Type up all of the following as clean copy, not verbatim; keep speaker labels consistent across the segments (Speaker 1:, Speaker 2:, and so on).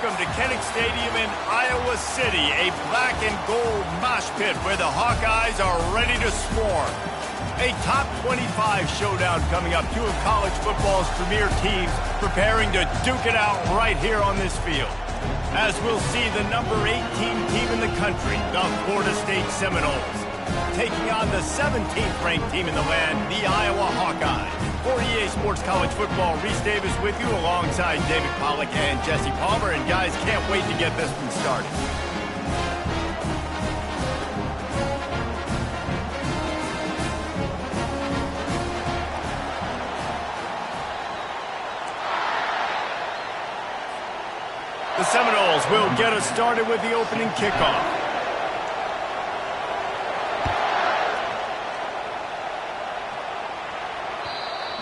Speaker 1: welcome to Kinnick Stadium in Iowa City, a black and gold mosh pit where the Hawkeyes are ready to swarm. A top 25 showdown coming up, two of college football's premier teams preparing to duke it out right here on this field. As we'll see the number 18 team in the country, the Florida State Seminoles, taking on the 17th ranked team in the land, the Iowa Hawkeyes. For EA Sports College Football, Reese Davis with you alongside David Pollack and Jesse Palmer. And guys, can't wait to get this one started. The Seminoles will get us started with the opening kickoff.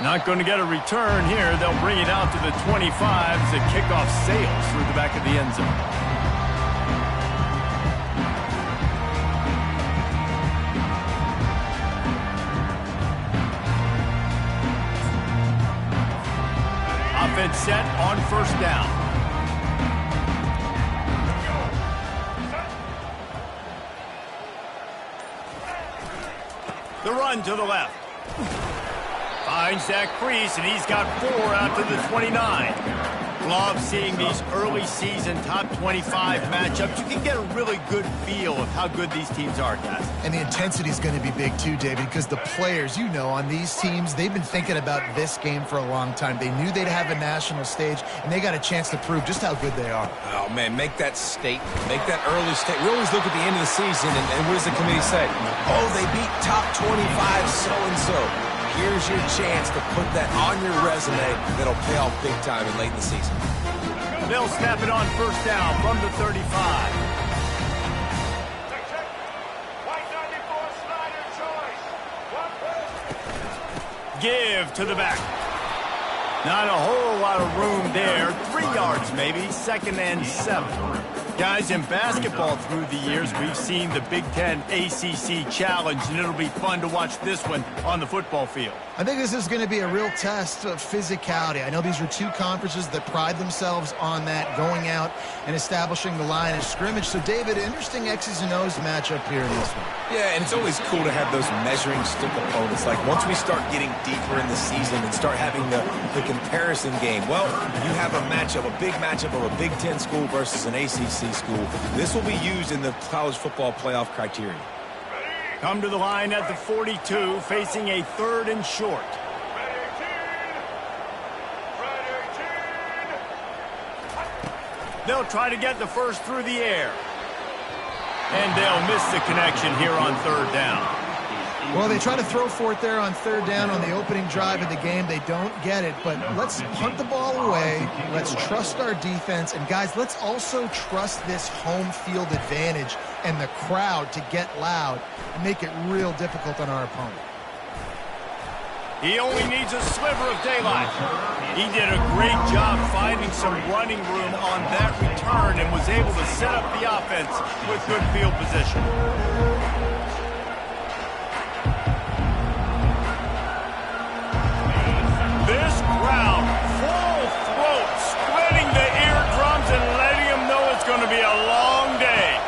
Speaker 1: Not going to get a return here. They'll bring it out to the 25 as the kickoff sails through the back of the end zone. Offense set on first down. The run to the left. Finds that crease, and he's got 4 out to the 29. Love seeing these early season top 25 matchups. You can get a really good feel of how good these teams are, guys.
Speaker 2: And the intensity is going to be big too, David, because the players, you know, on these teams, they've been thinking about this game for a long time. They knew they'd have a national stage, and they got a chance to prove just how good they are.
Speaker 3: Oh, man, make that statement. Make that early statement. We always look at the end of the season, and what does the committee say? Oh, they beat top 25 so-and-so. Here's your chance to put that on your resume that'll pay off big time in late in the season.
Speaker 1: They'll snap it on first down from the 35. Give to the back. Not a whole lot of room there. 3 yards maybe, 2nd and 7. Guys, in basketball through the years, we've seen the Big Ten ACC Challenge, and it'll be fun to watch this one on the football field.
Speaker 2: I think this is going to be a real test of physicality. I know these are two conferences that pride themselves on that, going out and establishing the line of scrimmage. So, David, interesting X's and O's matchup here in this one.
Speaker 3: Yeah, and it's always cool to have those measuring stick opponents. Like, once we start getting deeper in the season and start having the comparison game, well, you have a matchup, a big matchup of a Big Ten school versus an ACC school. This will be used in the college football playoff criteria.
Speaker 1: Come to the line at the 42, facing a 3rd and short. They'll try to get the first through the air. And they'll miss the connection here on 3rd down.
Speaker 2: Well, they try to throw for it there on 3rd down on the opening drive of the game. They don't get it, but let's punt the ball away. Let's trust our defense. And, guys, let's also trust this home field advantage and the crowd to get loud and make it real difficult on our opponent.
Speaker 1: He only needs a sliver of daylight. He did a great job finding some running room on that return and was able to set up the offense with good field position. This crowd, full throat, splitting the eardrums and letting them know it's going to be a long day.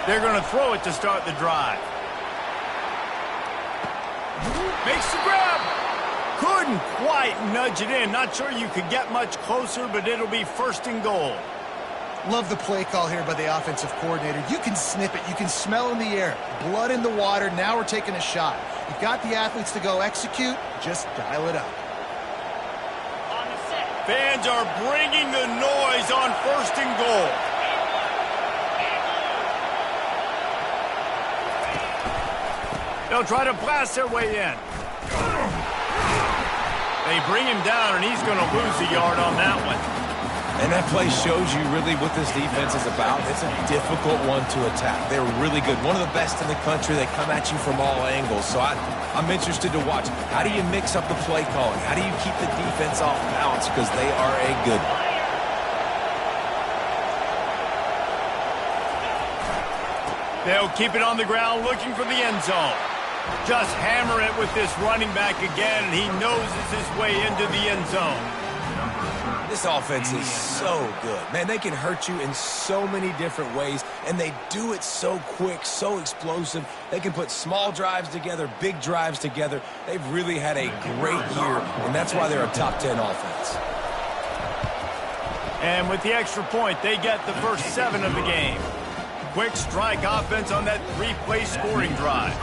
Speaker 1: They're going to throw it to start the drive. Makes the grab. Couldn't quite nudge it in. Not sure you could get much closer, but it'll be 1st and goal.
Speaker 2: Love the play call here by the offensive coordinator. You can snip it. You can smell in the air. Blood in the water. Now we're taking a shot. You've got the athletes to go execute. Just dial it up.
Speaker 1: Fans are bringing the noise on 1st and goal. They'll try to blast their way in. They bring him down, and he's going to lose a yard on that one.
Speaker 3: And that play shows you really what this defense is about. It's a difficult one to attack. They're really good. One of the best in the country. They come at you from all angles. So I'm interested to watch. How do you mix up the play calling? How do you keep the defense off balance? Because they are a good one.
Speaker 1: They'll keep it on the ground looking for the end zone. Just hammer it with this running back again, and he noses his way into the end zone.
Speaker 3: This offense is so good. Man, they can hurt you in so many different ways, and they do it so quick, so explosive. They can put small drives together, big drives together. They've really had a great year, and that's why they're a top 10 offense.
Speaker 1: And with the extra point, they get the first 7 of the game. Quick strike offense on that 3-play scoring drive.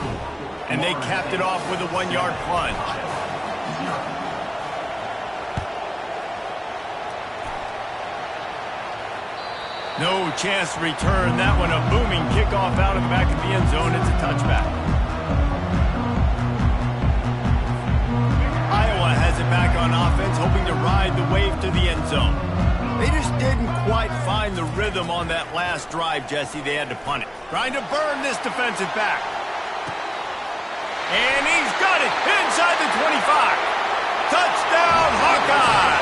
Speaker 1: And they capped it off with a 1-yard plunge. No chance to return that one. A booming kickoff out of the back of the end zone. It's a touchback. Iowa has it back on offense, hoping to ride the wave to the end zone. They just didn't quite find the rhythm on that last drive, Jesse. They had to punt it. Trying to burn this defensive back. And he's got it inside the 25. Touchdown, Hawkeye!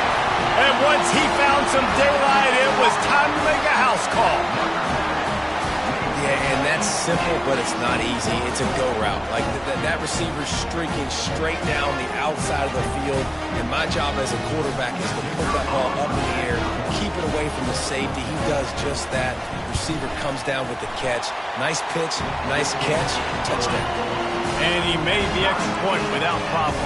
Speaker 1: And once he found some daylight, it was time to make a house call.
Speaker 3: Yeah, and that's simple, but it's not easy. It's a go route. Like that receiver's streaking straight down the outside of the field, and my job as a quarterback is to put that ball up in the air, keep it away from the safety. He does just that. Receiver comes down with the catch. Nice pitch, nice catch, touchdown.
Speaker 1: And he made the extra point without problem.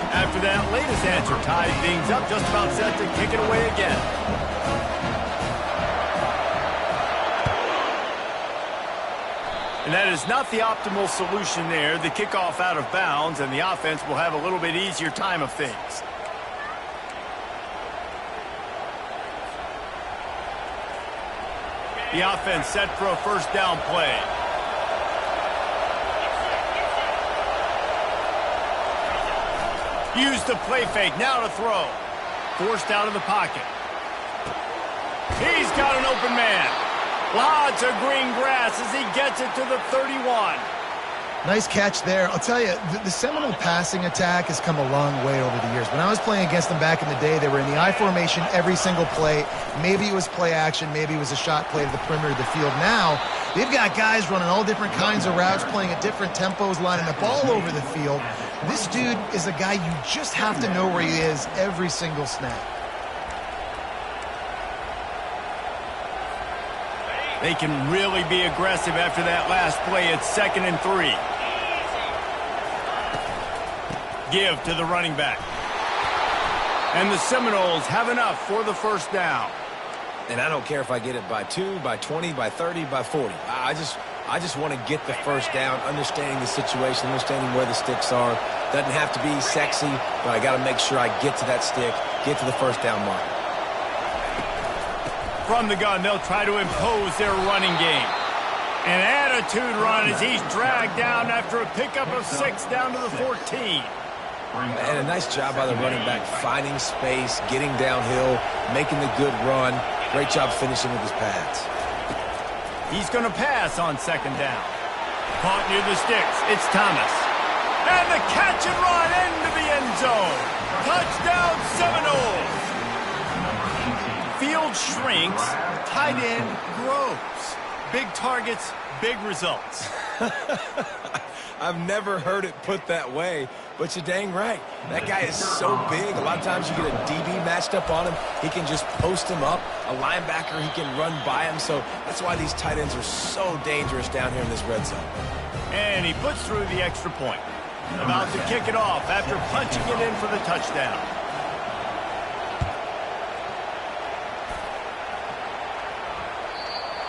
Speaker 1: After that latest answer tied things up, just about set to kick it away again. And that is not the optimal solution there. The kickoff out of bounds, and the offense will have a little bit easier time of things. The offense set for a first down play. Use the play fake, now to throw. Forced out of the pocket. He's got an open man. Lots of green grass as he gets it to the 31.
Speaker 2: Nice catch there. I'll tell you, the Seminole passing attack has come a long way over the years. When I was playing against them back in the day, they were in the I formation every single play. Maybe it was play action, maybe it was a shot play to the perimeter of the field. Now, they've got guys running all different kinds of routes, playing at different tempos, lining the ball over the field. This dude is a guy you just have to know where he is every single snap.
Speaker 1: They can really be aggressive after that last play. It's 2nd and 3. Give to the running back. And the Seminoles have enough for the first down.
Speaker 3: And I don't care if I get it by 2, by 20, by 30, by 40. I just want to get the first down, understanding the situation, understanding where the sticks are. Doesn't have to be sexy, but I got to make sure I get to that stick, get to the first down mark.
Speaker 1: From the gun, they'll try to impose their running game. An attitude run as he's dragged down after a pickup of 6 down to the 14.
Speaker 3: And a nice job by the running back, finding space, getting downhill, making the good run. Great job finishing with his pads.
Speaker 1: He's going to pass on 2nd down. Caught near the sticks. It's Thomas. And the catch and run into the end zone. Touchdown Seminoles. Field shrinks, tight end grows. Big targets, big results.
Speaker 3: I've never heard it put that way, but you're dang right. That guy is so big. A lot of times you get a DB matched up on him. He can just post him up. A linebacker, he can run by him. So that's why these tight ends are so dangerous down here in this red zone.
Speaker 1: And he puts through the extra point. About to kick it off after punching it in for the touchdown.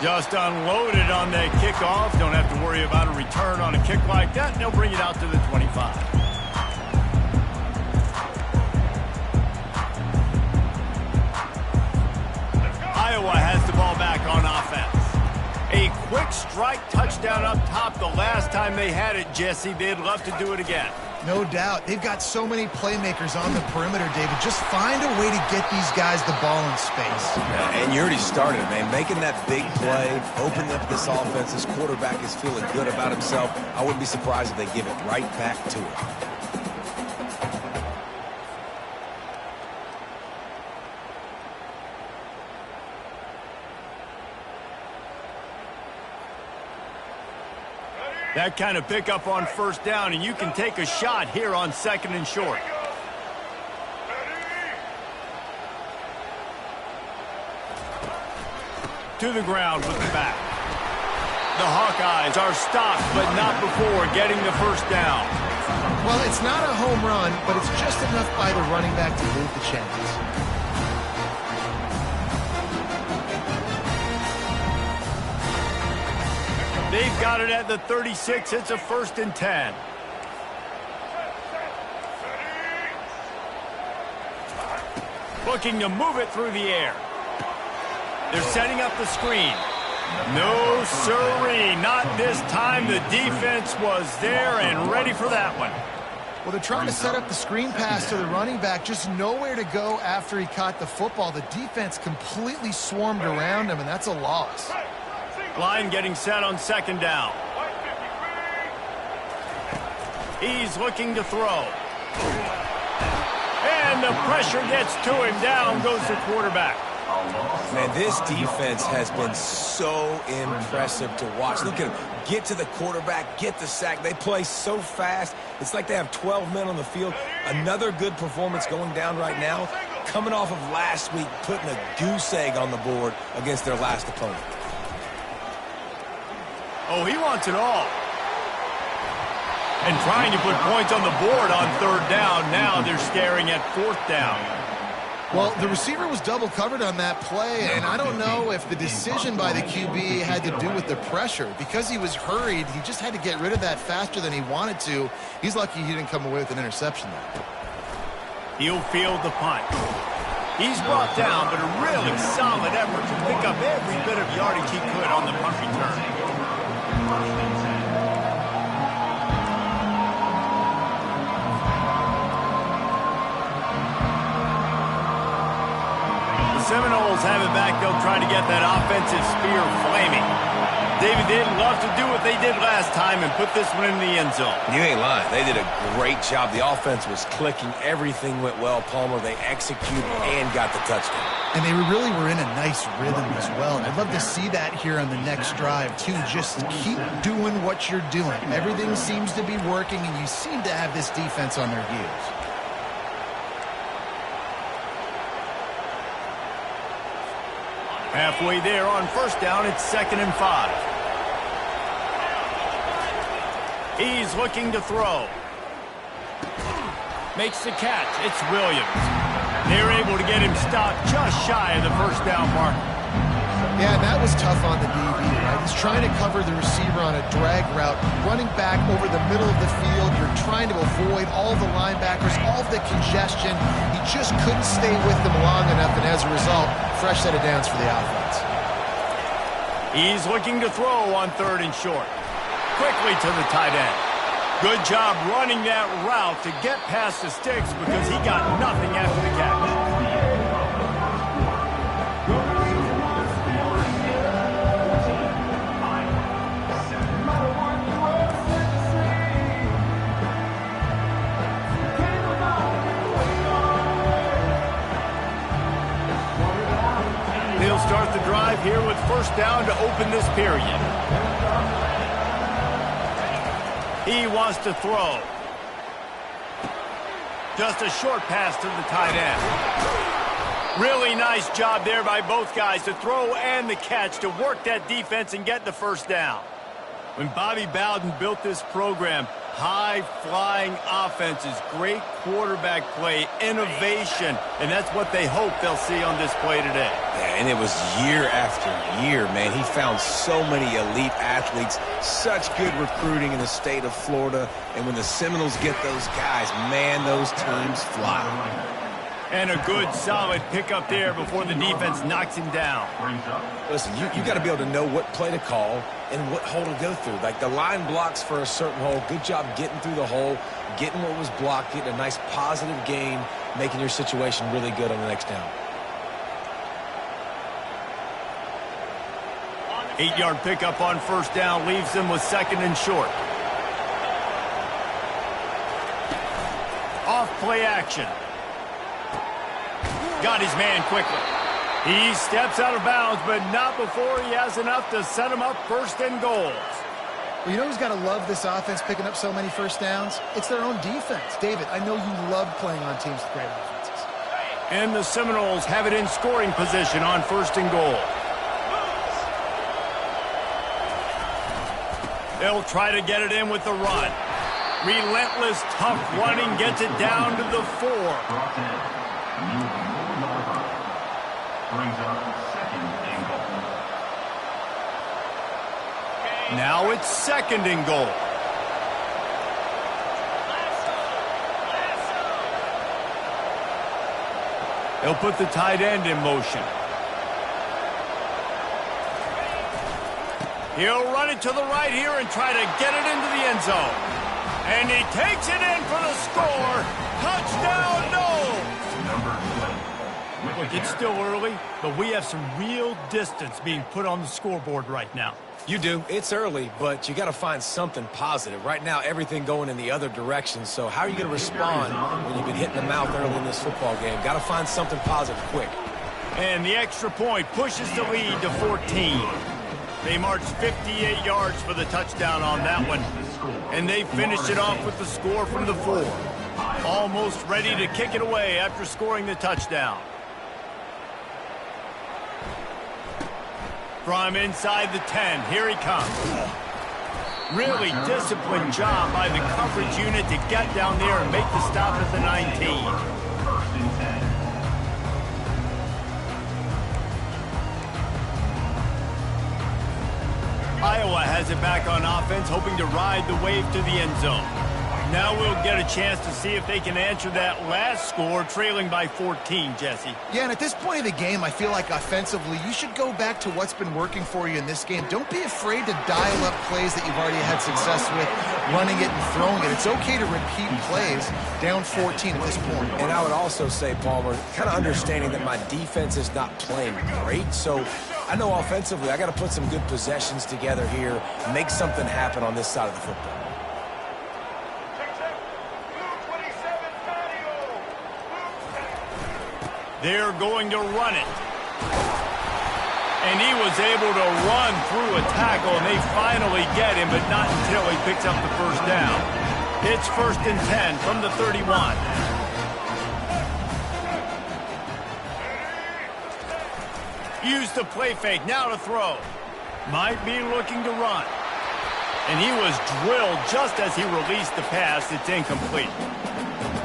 Speaker 1: Just unloaded on that kickoff. Don't have to worry about a return on a kick like that. They'll bring it out to the 25. Iowa has the ball back on offense. A quick strike touchdown up top the last time they had it, Jesse. They'd love to do it again.
Speaker 2: No doubt. They've got so many playmakers on the perimeter, David. Just find a way to get these guys the ball in space.
Speaker 3: Yeah, and you already started, man. Making that big play, opening up this offense. This quarterback is feeling good about himself. I wouldn't be surprised if they give it right back to him.
Speaker 1: That kind of pickup on first down, and you can take a shot here on 2nd and short. to the ground with the back. The Hawkeyes are stopped, but not before getting the first down.
Speaker 2: Well, it's not a home run, but it's just enough by the running back to move the chains.
Speaker 1: They've got it at the 36. It's a 1st and 10. Looking to move it through the air. They're setting up the screen. No, sirree, not this time. The defense was there and ready for that one.
Speaker 2: Well, they're trying to set up the screen pass to the running back, just nowhere to go after he caught the football. The defense completely swarmed around him, and that's a loss.
Speaker 1: Line getting set on 2nd down. He's looking to throw. And the pressure gets to him. Down goes the quarterback.
Speaker 3: Man, this defense has been so impressive to watch. Look at them. Get to the quarterback, get the sack. They play so fast. It's like they have 12 men on the field. Another good performance going down right now. Coming off of last week, putting a goose egg on the board against their last opponent.
Speaker 1: Oh, he wants it all. And trying to put points on the board on 3rd down. Now they're staring at 4th down.
Speaker 2: Well, the receiver was double covered on that play, and I don't know if the decision by the QB had to do with the pressure. Because he was hurried, he just had to get rid of that faster than he wanted to. He's lucky he didn't come away with an interception there.
Speaker 1: He'll field the punt. He's brought down, but a really solid effort to pick up every bit of yardage he could on the punt return. Seminoles have it back. They'll try to get that offensive spear flaming. David, they'd love to do what they did last time and put this one in the end zone.
Speaker 3: You ain't lying. They did a great job. The offense was clicking. Everything went well, Palmer. They executed and got the touchdown.
Speaker 2: And they really were in a nice rhythm as well. And I'd love to see that here on the next drive, too. Just keep doing what you're doing. Everything seems to be working, and you seem to have this defense on their heels.
Speaker 1: Halfway there on 1st down, it's 2nd and 5. He's looking to throw. Makes the catch. It's Williams. They're able to get him stopped just shy of the 1st down mark.
Speaker 2: Yeah, that was tough on the DB, right? He's trying to cover the receiver on a drag route, running back over the middle of the field. You're trying to avoid all the linebackers, all the congestion. He just couldn't stay with them long enough, and as a result, fresh set of downs for the offense.
Speaker 1: He's looking to throw on 3rd and short. Quickly to the tight end. Good job running that route to get past the sticks because he got nothing after the catch. They'll start the drive here with 1st down to open this period. He wants to throw. Just a short pass to the tight end. Really nice job there by both guys to throw and the catch to work that defense and get the 1st down. When Bobby Bowden built this program, high-flying offenses, great quarterback play, innovation, and that's what they hope they'll see on display today.
Speaker 3: Yeah, and it was year after year, man. He found so many elite athletes, such good recruiting in the state of Florida, and when the Seminoles get those guys, man, those teams fly.
Speaker 1: And a good, solid pickup there before the defense knocks him down.
Speaker 3: Listen, you got to be able to know what play to call and what hole to go through. Like the line blocks for a certain hole. Good job getting through the hole, getting what was blocked, getting a nice positive gain, making your situation really good on the next down.
Speaker 1: 8-yard pickup on 1st down leaves them with 2nd and short. Off play action. Got his man quickly. He steps out of bounds, but not before he has enough to set him up 1st and goals.
Speaker 2: Well, you know who's got to love this offense picking up so many 1st downs? It's their own defense. David, I know you love playing on teams with great offenses.
Speaker 1: And the Seminoles have it in scoring position on 1st and goal. They'll try to get it in with the run. Relentless, tough running gets it down to the 4. Now it's 2nd and goal. They'll put the tight end in motion. He'll run it to the right here and try to get it into the end zone. And he takes it in for the score. Touchdown, no! Look, it's still early, but we have some real distance being put on the scoreboard right now.
Speaker 3: You do. It's early, but you got to find something positive. Right now, everything going in the other direction. So how are you going to respond when you've been hit in the mouth early in this football game? Got to find something positive quick.
Speaker 1: And the extra point pushes the lead to 14. They marched 58 yards for the touchdown on that one. And they finished it off with the score from the 4. Almost ready to kick it away after scoring the touchdown. From inside the 10, here he comes. Really disciplined job by the coverage unit to get down there and make the stop at the 19. Iowa has it back on offense, hoping to ride the wave to the end zone. Now we'll get a chance to see if they can answer that last score, trailing by 14, Jesse.
Speaker 2: Yeah, and at this point of the game, I feel like offensively, you should go back to what's been working for you in this game. Don't be afraid to dial up plays that you've already had success with, running it and throwing it. It's okay to repeat plays down 14 at this point.
Speaker 3: And I would also say, Palmer, kind of understanding that my defense is not playing great, so I know offensively I got to put some good possessions together here, make something happen on this side of the football.
Speaker 1: They're going to run it. And he was able to run through a tackle, and they finally get him, but not until he picks up the first down. It's 1st and 10 from the 31. Use the play fake, now to throw. Might be looking to run. And he was drilled just as he released the pass. It's incomplete.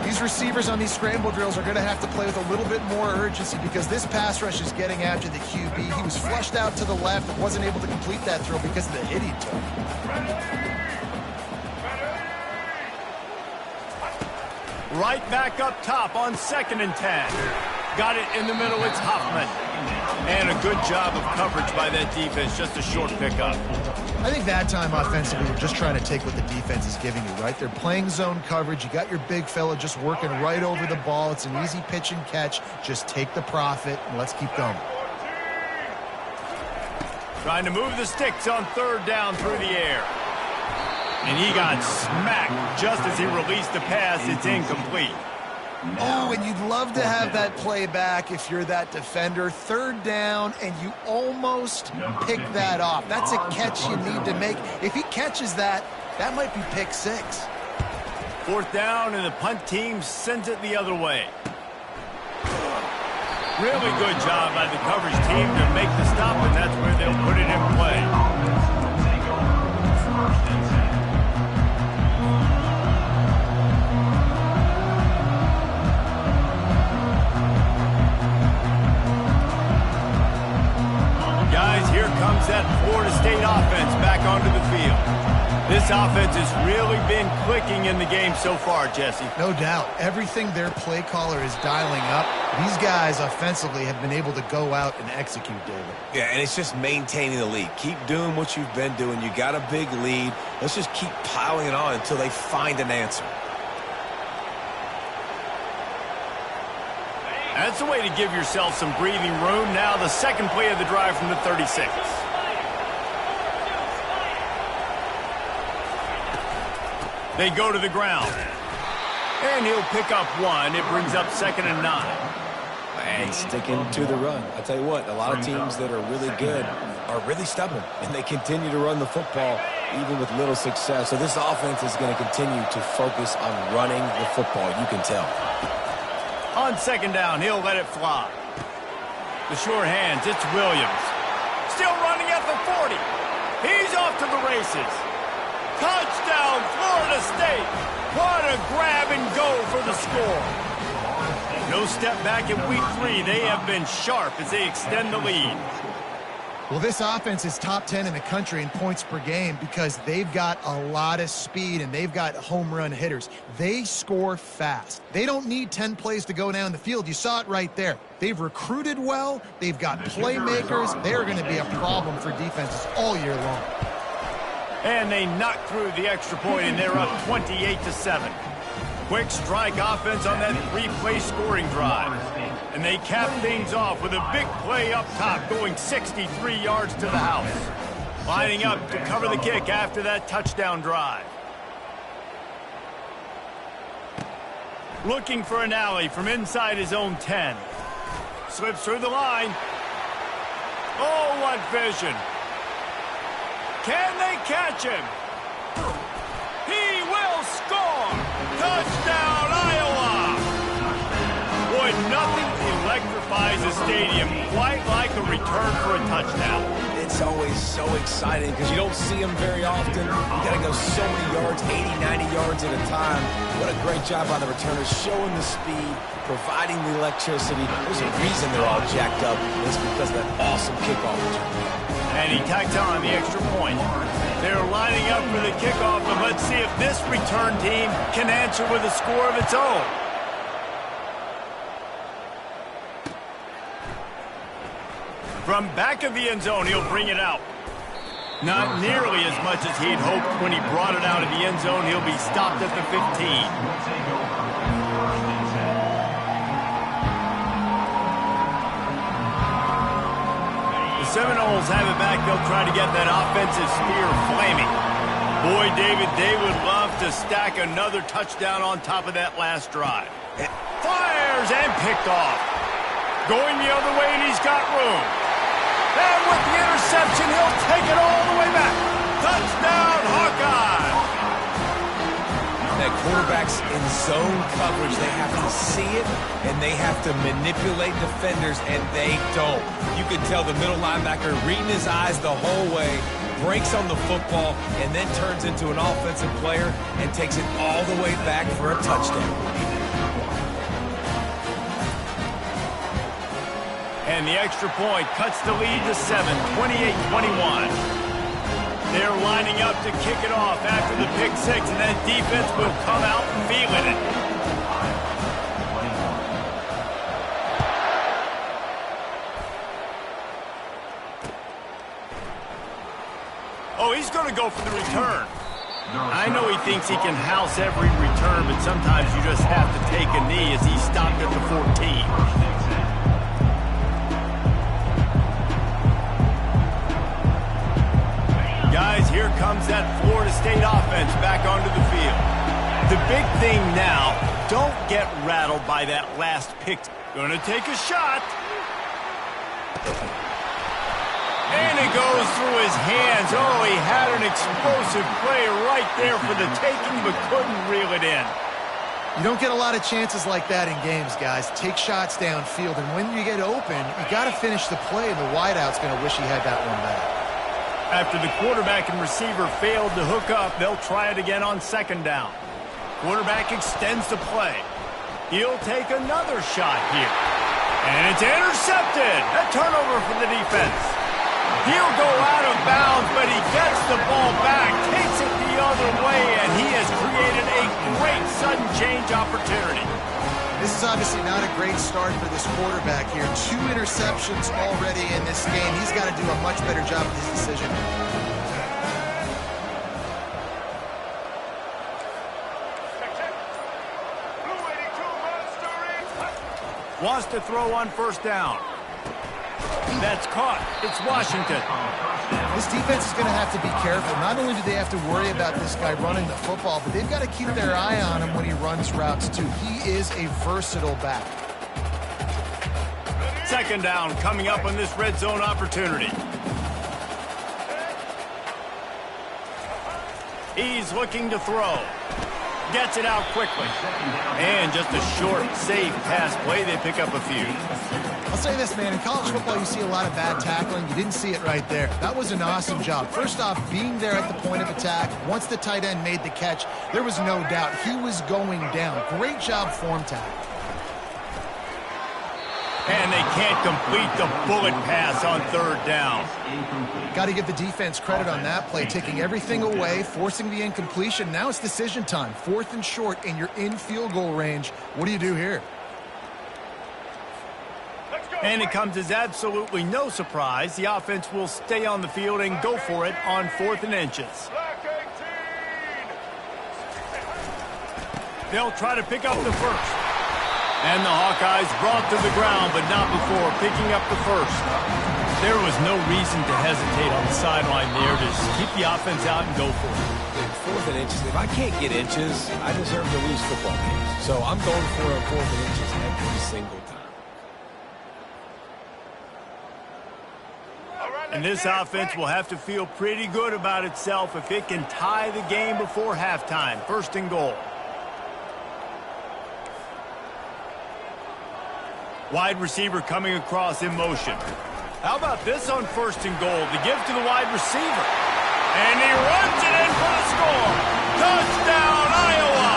Speaker 2: These receivers on these scramble drills are going to have to play with a little bit more urgency because this pass rush is getting after the QB. He was flushed out to the left and wasn't able to complete that throw because of the hit he took.
Speaker 1: Right back up top on 2nd and 10. Got it in the middle, it's Hoffman. And a good job of coverage by that defense, just a short pickup.
Speaker 2: I think that time offensively, we're just trying to take what the defense is giving you, right? They're playing zone coverage. You got your big fella just working right over the ball. It's an easy pitch and catch. Just take the profit, and let's keep going.
Speaker 1: Trying to move the sticks on 3rd down through the air. And he got smacked just as he released the pass. It's incomplete.
Speaker 2: Oh, and you'd love to have that play back if you're that defender. 3rd down, and you almost pick that off. That's a catch you need to make. If he catches that, that might be pick 6.
Speaker 1: 4th down, and the punt team sends it the other way. Really good job by the coverage team to make the stop, and that's where they'll put it in play. Guys, here comes that Florida State offense back onto the field. This offense has really been clicking in the game so far, Jesse.
Speaker 2: No doubt. Everything their play caller is dialing up, these guys offensively have been able to go out and execute, David.
Speaker 3: Yeah, and it's just maintaining the lead. Keep doing what you've been doing. You got a big lead. Let's just keep piling it on until they find an answer.
Speaker 1: That's a way to give yourself some breathing room. Now the 2nd play of the drive from the 36. They go to the ground. And he'll pick up 1. It brings up 2nd and 9.
Speaker 3: And sticking to the run. I'll tell you what, a lot of teams that are really good are really stubborn, and they continue to run the football even with little success. So this offense is going to continue to focus on running the football, you can tell.
Speaker 1: On 2nd down, he'll let it fly. The sure hands, it's Williams. Still running at the 40. He's off to the races. Touchdown, Florida State. What a grab and go for the score. No step back in week 3. They have been sharp as they extend the lead.
Speaker 2: Well, this offense is top 10 in the country in points per game because they've got a lot of speed and they've got home run hitters. They score fast. They don't need 10 plays to go down the field. You saw it right there. They've recruited well. They've got playmakers. They're going to be a problem for defenses all year long.
Speaker 1: And they knocked through the extra point, and they're up 28-7. Quick strike offense on that 3-play scoring drive. And they cap things off with a big play up top, going 63 yards to the house. Lining up to cover the kick after that touchdown drive. Looking for an alley from inside his own 10. Slips through the line. Oh, what vision. Can they catch him? He will score! Touchdown, Iowa! Boy, nothing electrifies a stadium quite like a return for a touchdown.
Speaker 3: It's always so exciting because you don't see them very often. You got to go so many yards, 80, 90 yards at a time. What a great job by the returners, showing the speed, providing the electricity. There's a reason they're all jacked up. It's because of that awesome kickoff return.
Speaker 1: And he tacked on the extra point. They're lining up for the kickoff, and let's see if this return team can answer with a score of its own. From back of the end zone, he'll bring it out. Not nearly as much as he'd hoped when he brought it out of the end zone. He'll be stopped at the 15. Seminoles have it back. They'll try to get that offensive spear flaming. Boy, David, they would love to stack another touchdown on top of that last drive. It fires and picked off. Going the other way, and he's got room. And with the interception, he'll take it all the way back. Touchdown, Hawkeye!
Speaker 3: That quarterback's in zone coverage. They have to see it, and they have to manipulate defenders, and they don't. You can tell the middle linebacker reading his eyes the whole way, breaks on the football, and then turns into an offensive player and takes it all the way back for a touchdown.
Speaker 1: And the extra point cuts the lead to 7, 28-21. They're lining up to kick it off after the pick six, and that defense will come out feeling it. Oh, he's going to go for the return. I know he thinks he can house every return, but sometimes you just have to take a knee as he stopped at the 14. Guys, here comes that Florida State offense back onto the field. The big thing now, don't get rattled by that last pick. Gonna take a shot. And it goes through his hands. Oh, he had an explosive play right there for the taking, but couldn't reel it in.
Speaker 2: You don't get a lot of chances like that in games, guys. Take shots downfield, and when you get open, you got to finish the play. The wideout's going to wish he had that one back.
Speaker 1: After the quarterback and receiver failed to hook up, they'll try it again on second down. Quarterback extends the play. He'll take another shot here. And it's intercepted. A turnover for the defense. He'll go out of bounds, but he gets the ball back, takes it the other way, and he has created a great sudden change opportunity.
Speaker 2: This is obviously not a great start for this quarterback here. 2 interceptions already in this game. He's got to do a much better job with his decision.
Speaker 1: Wants to throw on first down. That's caught. It's Washington.
Speaker 2: This defense is going to have to be careful. Not only do they have to worry about this guy running the football, but they've got to keep their eye on him when he runs routes, too. He is a versatile back.
Speaker 1: Second down coming up on this red zone opportunity. He's looking to throw. gets it out quickly. And just a short, safe pass play. They pick up a few.
Speaker 2: I'll say this, man. In college football, you see a lot of bad tackling. You didn't see it right there. That was an awesome job. First off, being there at the point of attack. Once the tight end made the catch, there was no doubt he was going down. Great job form tackle.
Speaker 1: And they can't complete the bullet pass on third down.
Speaker 2: Got to give the defense credit on that play, taking everything away, forcing the incompletion. Now it's decision time. 4th and short, and you're in field goal range. What do you do here?
Speaker 1: And it comes as absolutely no surprise. The offense will stay on the field and go for it on 4th and inches. They'll try to pick up the first. And the Hawkeyes brought to the ground, but not before picking up the first. There was no reason to hesitate on the sideline there. Just keep the offense out and go for it.
Speaker 3: 4th and inches. If I can't get inches, I deserve to lose football games. So I'm going for it on 4th and inches every single time.
Speaker 1: And this offense will have to feel pretty good about itself if it can tie the game before halftime. 1st and goal. Wide receiver coming across in motion. How about this on 1st and goal? The give to the wide receiver. And he runs it in for the score. Touchdown, Iowa!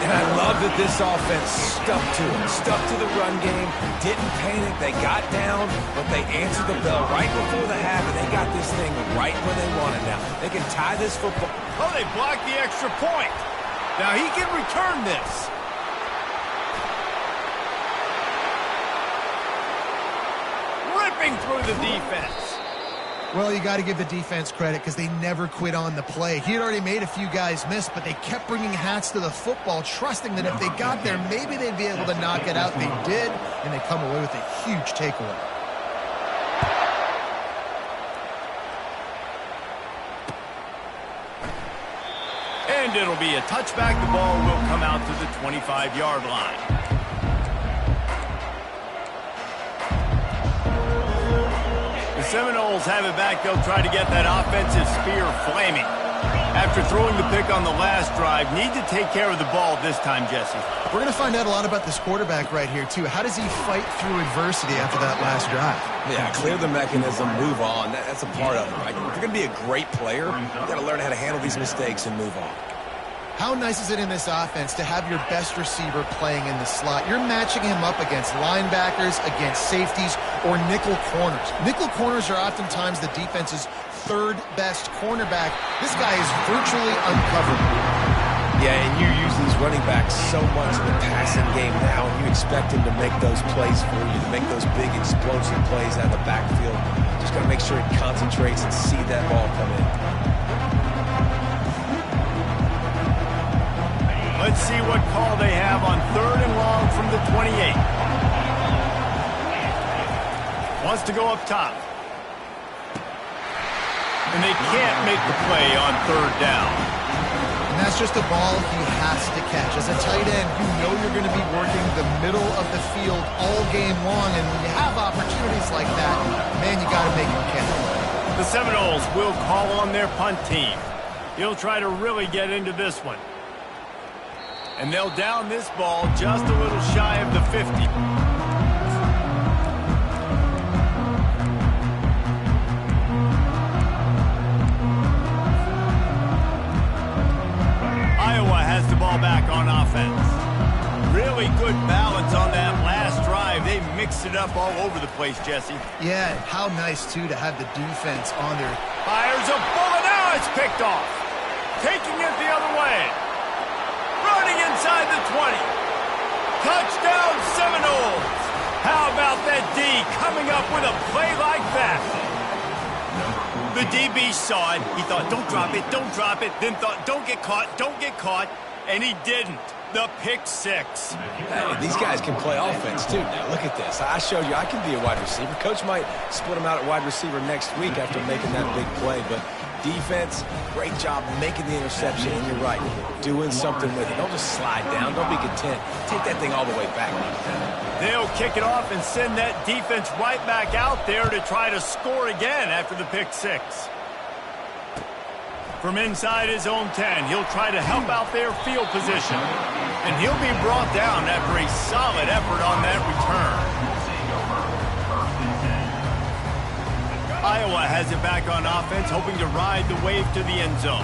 Speaker 3: And I love that this offense stuck to it. Stuck to the run game. Didn't panic. They got down, but they answered the bell right before the half, and they got this thing right where they want it now. They can tie this football.
Speaker 1: Oh, they blocked the extra point. Now he can return this. Ripping through the defense.
Speaker 2: Well, you got to give the defense credit because they never quit on the play. He had already made a few guys miss, but they kept bringing hats to the football, trusting that if they got there, maybe they'd be able to knock it out. They did, and they come away with a huge takeaway.
Speaker 1: And it'll be a touchback. The ball will come out to the 25-yard line. The Seminoles have it back. They'll try to get that offensive spear flaming. After throwing the pick on the last drive, need to take care of the ball this time, Jesse.
Speaker 2: We're going to find out a lot about this quarterback right here, too. How does he fight through adversity after that last drive?
Speaker 3: Yeah, clear the mechanism, move on. That's a part of it, right? If you're going to be a great player, you've got to learn how to handle these mistakes and move on.
Speaker 2: How nice is it in this offense to have your best receiver playing in the slot? You're matching him up against linebackers, against safeties, or nickel corners. Nickel corners are oftentimes the defense's 3rd best cornerback. This guy is virtually uncoverable.
Speaker 3: Yeah, and you use these running backs so much in the passing game now, and you expect him to make those plays for you, to make those big explosive plays out of the backfield. Just got to make sure he concentrates and see that ball come in.
Speaker 1: Let's see what call they have on 3rd and long from the 28. Wants to go up top. And they can't make the play on 3rd down.
Speaker 2: And that's just a ball he has to catch. As a tight end, you know you're going to be working the middle of the field all game long, and when you have opportunities like that, man, you got to make them count.
Speaker 1: The Seminoles will call on their punt team. He'll try to really get into this one. And they'll down this ball just a little shy of the 50. Iowa has the ball back on offense. Really good balance on that last drive. They mixed it up all over the place, Jesse.
Speaker 2: Yeah, how nice, too, to have the defense on there.
Speaker 1: Fires a bullet. Now it's picked off. Taking it the other way. Running inside the 20. Touchdown, Seminoles. How about that D coming up with a play like that? The DB saw it. He thought, don't drop it, don't drop it. Then thought, don't get caught. And he didn't. The pick six.
Speaker 3: Hey, these guys can play offense, too. Now, look at this. I showed you I can be a wide receiver. Coach might split him out at wide receiver next week after making that big play, but defense, great job making the interception, and you're right, doing something with it. Don't just slide down. Don't be content. Take that thing all the way back.
Speaker 1: They'll kick it off and send that defense right back out there to try to score again after the pick six. From inside his own 10, he'll try to help out their field position. And he'll be brought down after a solid effort on that return. Iowa has it back on offense, hoping to ride the wave to the end zone.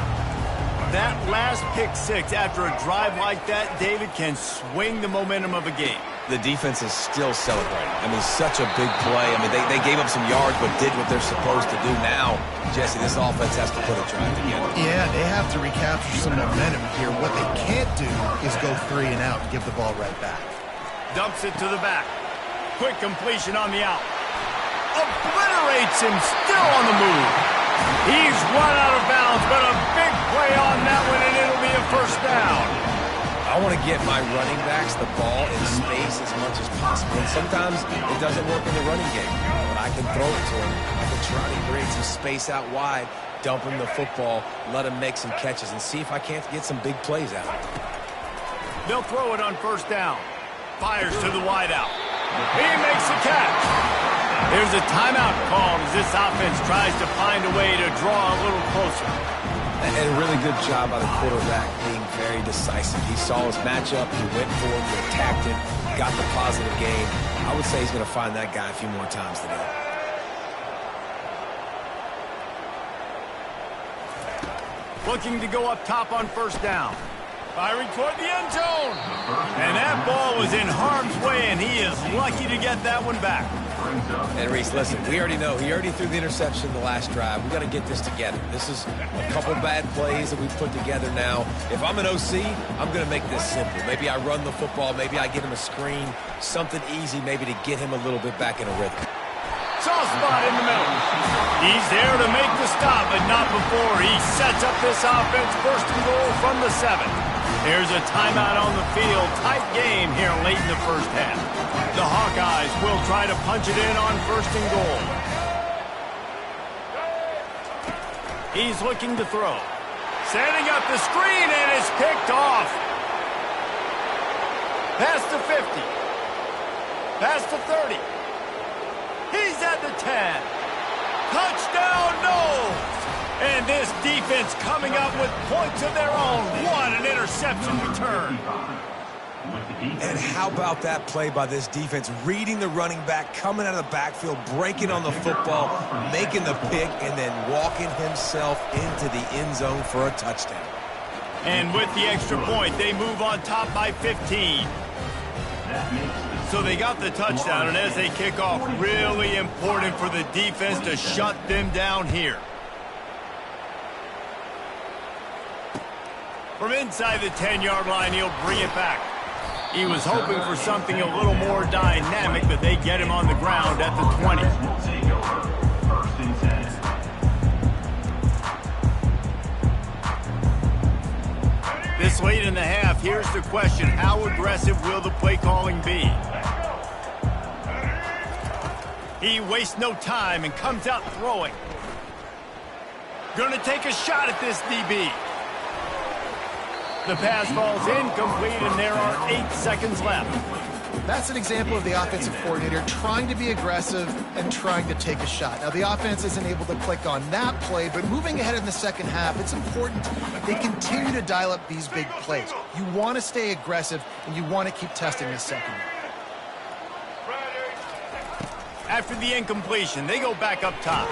Speaker 1: That last pick six after a drive like that, David, can swing the momentum of a game.
Speaker 3: The defense is still celebrating. I mean, such a big play. I mean, they gave up some yards but did what they're supposed to do. Now, Jesse, this offense has to put a drive together.
Speaker 2: Yeah, they have to recapture some momentum here. What they can't do is go 3 and out and give the ball right back.
Speaker 1: Dumps it to the back. Quick completion on the out. Obliterates him, still on the move. He's run out of bounds, but a big play on that one, and it'll be a first down.
Speaker 3: I want to get my running backs the ball in space as much as possible. And sometimes it doesn't work in the running game, but I can throw it to him. I can try to create some space out wide, dump him the football, let him make some catches, and see if I can't get some big plays out.
Speaker 1: They'll throw it on first down. Fires to the wideout. He makes the catch. There's a timeout called as this offense tries to find a way to draw a little closer.
Speaker 3: And a really good job by the quarterback being very decisive. He saw his matchup, he went for it, he attacked it, got the positive gain. I would say he's going to find that guy a few more times today.
Speaker 1: Looking to go up top on first down. Firing toward the end zone. And that ball was in harm's way, and he is lucky to get that one back.
Speaker 3: And Reese, listen, we already know he already threw the interception the last drive. We got to get this together. This is a couple bad plays that we put together now. If I'm an OC, I'm going to make this simple. Maybe I run the football. Maybe I get him a screen. Something easy maybe to get him a little bit back in a rhythm.
Speaker 1: Soft spot in the middle. He's there to make the stop, but not before he sets up this offense. First and goal from the 7. There's a timeout on the field. Tight game here late in the first half. The Hawkeyes will try to punch it in on first and goal. He's looking to throw. Setting up the screen, and it's picked off. Past the 50. Past the 30. He's at the 10. Touchdown, no! And this defense coming up with points of their own. What an interception return.
Speaker 3: And how about that play by this defense? Reading the running back, coming out of the backfield, breaking on the football, making the pick, and then walking himself into the end zone for a touchdown.
Speaker 1: And with the extra point, they move on top by 15. So they got the touchdown, and as they kick off, really important for the defense to shut them down here. From inside the 10-yard line, he'll bring it back. He was hoping for something a little more dynamic, but they get him on the ground at the 20. This late in the half, here's the question. How aggressive will the play calling be? He wastes no time and comes out throwing. Going to take a shot at this DB. The pass falls incomplete, and there are 8 seconds left.
Speaker 2: That's an example of the offensive coordinator trying to be aggressive and trying to take a shot. Now, the offense isn't able to click on that play, but moving ahead in the second half, it's important they continue to dial up these big plays. You want to stay aggressive, and you want to keep testing this second.
Speaker 1: After the incompletion, they go back up top.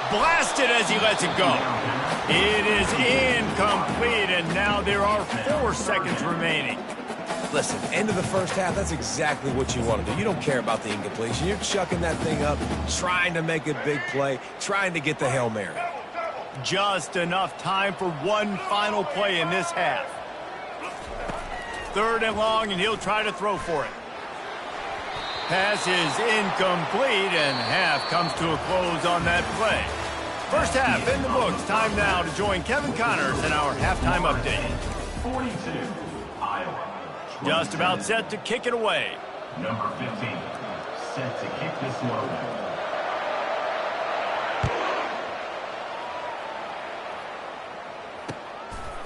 Speaker 1: Blasted as he lets it go. It is incomplete, and now there are 4 seconds remaining.
Speaker 3: Listen, end of the first half, that's exactly what you want to do. You don't care about the incompletion. You're chucking that thing up, trying to make a big play, trying to get the Hail Mary.
Speaker 1: Just enough time for one final play in this half. 3rd and long, and he'll try to throw for it. Pass is incomplete, and half comes to a close on that play. First half in the books. Time now to join Kevin Connors in our halftime update.
Speaker 4: 42, Iowa.
Speaker 1: Just about set to kick it away.
Speaker 4: Number 15, set to kick this one away.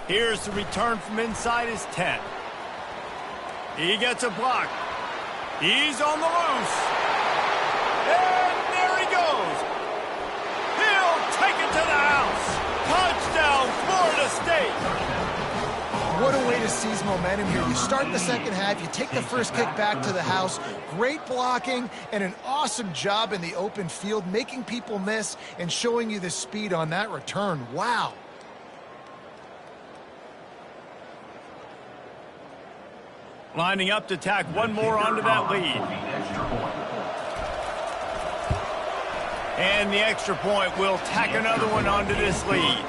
Speaker 1: Here's the return from inside his 10. He gets a block. He's on the loose. And there he goes. He'll take it to the house. Touchdown, way.
Speaker 2: What a way to seize momentum here. You start the second half, you take the first kick back to the house. Great blocking and an awesome job in the open field, making people miss and showing you the speed on that return. Wow.
Speaker 1: Lining up to tack one more onto that lead. And the extra point will tack another one onto this lead.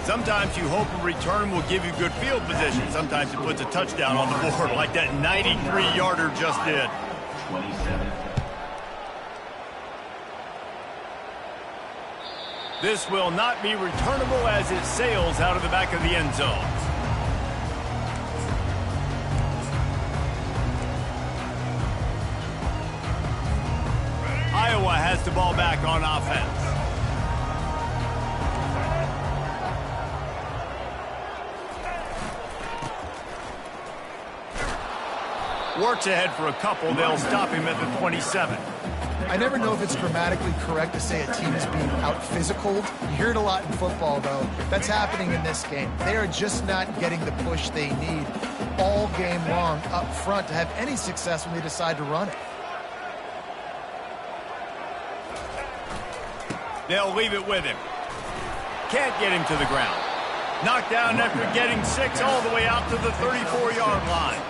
Speaker 1: Sometimes you hope a return will give you good field position. Sometimes it puts a touchdown on the board like that 93-yarder just did.
Speaker 4: 27.
Speaker 1: This will not be returnable as it sails out of the back of the end zone. Iowa has the ball back on offense. Works ahead for a couple. They'll stop him at the 27.
Speaker 2: I never know if it's grammatically correct to say a team is being out-physicaled. You hear it a lot in football, though. That's happening in this game. They are just not getting the push they need all game long up front to have any success when they decide to run it.
Speaker 1: They'll leave it with him. Can't get him to the ground. Knocked down after getting 6 all the way out to the 34-yard line.